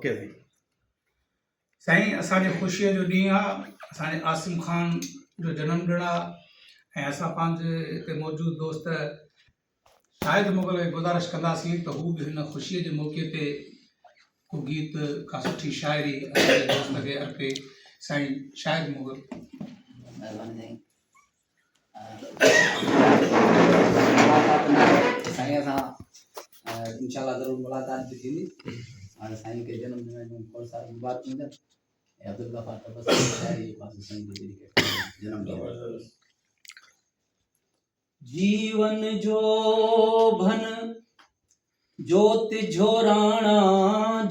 Okay साईं। साईं असांजे ख़ुशीअ जो ॾींहुं आहे, असांजे आसिम ख़ान जो जनमु ॾिणु आहे ऐं असां पंहिंजे हिते मौजूदु दोस्त शाहिद मुग़ल खे गुज़ारिश कंदासीं त हू बि हिन ख़ुशीअ जे मौक़े ते को गीत का सुठी शाइरी असांजे दोस्त खे अर्पे। साईं शाहिद मुग़ल। महिरबानी साईं। साईं असां इंशाल्लाह ज़रूरु मुलाक़ात बि थींदी। हाणे साईं खे जनम ॾिण जूं खोड़ सारा मुबारक हुजनि ऐं अब्दुल गफ़ार तबस्सुम शाइरी पासे साईं जी डेडिकेट जनम ॾींहुं। जीवन जो भन जोत झोराणा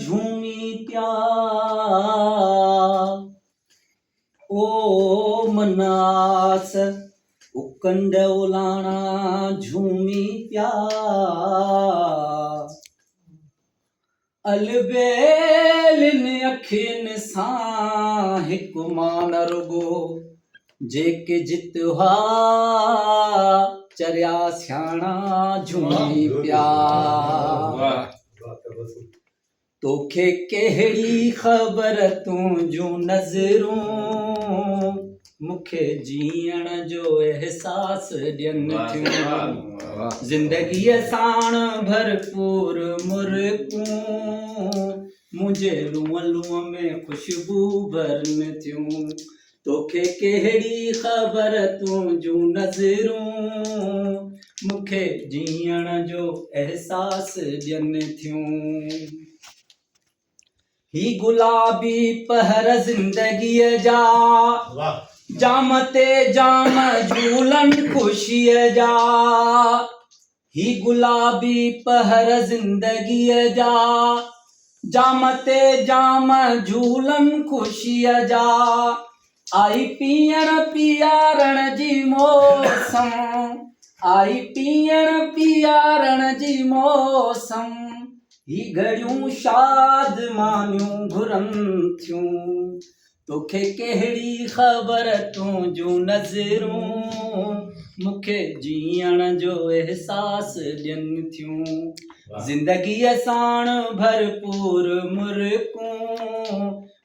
झूमी प्या ओ मनास उकंड उलाणा झूमी प्या अलबेलिन अखियुनि सां हिकु मान रुगो जेके जितवा चरिया सियाणा झूमी प्या तोखे कहिड़ी ख़बर तुंहिंजूं नज़रूं मूंखे जीअण जो एहसास ॾियनि थियूं ज़िंदगीअ साण भरपूर मुर्कूं मुंहिंजे लूअं लूअं में ख़ुशबू भरनि थियूं तोखे कहिड़ी ख़बर तुंहिंजूं नज़रूं मूंखे जीअण जो एहसास ॾियनि थियूं ही गुलाबी पहर ज़िंदगीअ जा जाम ते जाम झूलन ख़ुशीअ जा ही गुलाबी पहर ज़िंदगीअ जा जाम ते जाम झूलन ख़ुशीअ जा आई पीअण पीआरण जी मौसम आई पीअण पीआरण जी मौसम ही घड़ियूं शाद मानियूं घुरनि थियूं तोखे कहिड़ी ख़बर तुंहिंजूं नज़रूं मूंखे जीअण जो एहसास ॾियनि थियूं ज़िंदगीअ साण भरपूर मुर्कूं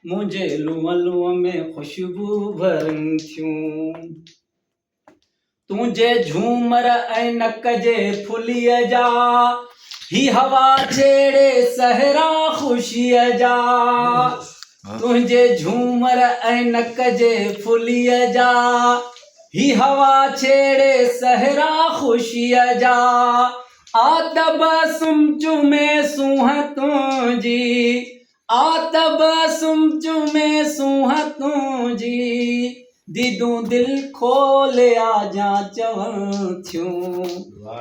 मुंहिंजे लूअं लूअं में ख़ुशबू भरनि थियूं तुंहिंजे झूमर ऐं नक जे फुलीअ जा ही हवा छेड़े सहरा ख़ुशीअ जा तुंहिंजे झूमर ऐं नक जे फुलीअ जा ही हवा छेड़े सहरा ख़ुशीअ जा आतबसुम चुमे सूंह तुंहिंजी आतबसुम चुमे सूंह तुंहिंजी दीदूं दिलि खोले आजा चवनि थियूं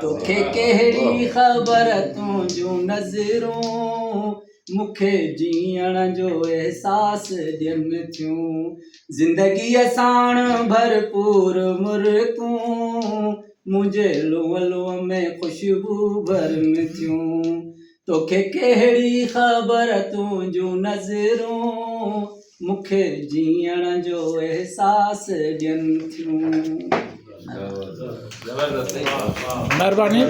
तोखे कहिड़ी ख़बर तुंहिंजूं नज़रूं मूंखे जीअण जो एहसास ॾियनि थियूं ज़िंदगीअ साण भरपूर मुर्कूं मुंहिंजे लूअं लूअं में ख़ुशबू भरनि थियूं तोखे कहिड़ी ख़बर तुंहिंजूं नज़रूं मूंखे जीअण जो एहसास ॾियनि थियूं। महिरबानी।